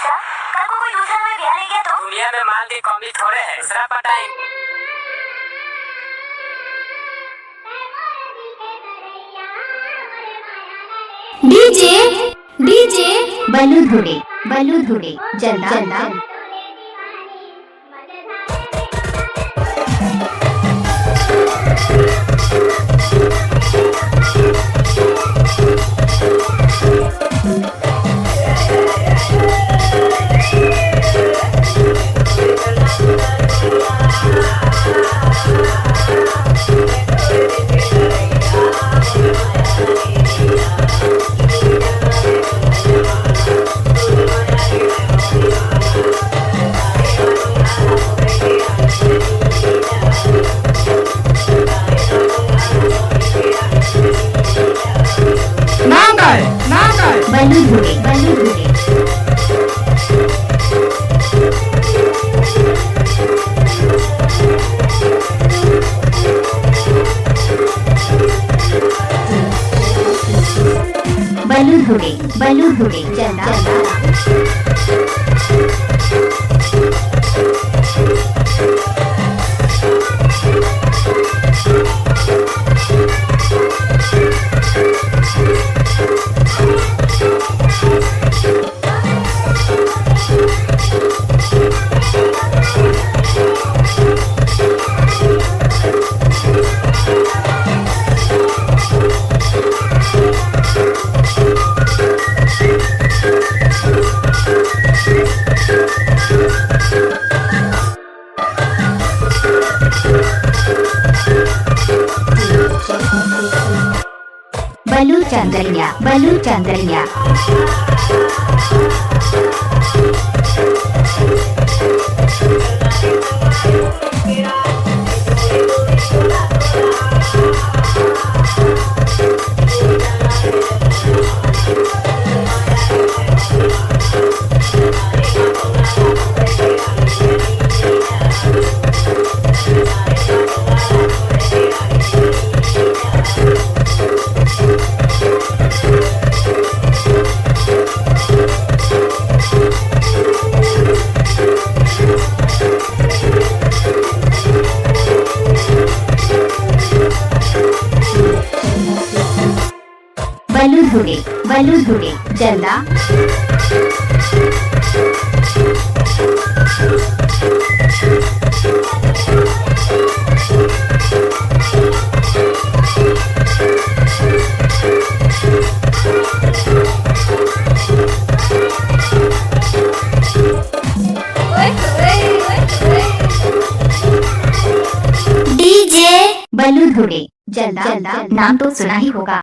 अच्छा कल को कोई दूसरा हमें ब्याह ले गया तो? दुनिया में माल की कमी थोड़े है, दूसरा पटाई। डीजे डीजे बल्लू धुड़े जल्दा बल्लू धुड़े जल्दा बल्लू चंद्रिया बल्लू धुड़े जल्दा डीजे बल्लू धुड़े जल्दा नाम तो सुना ही होगा।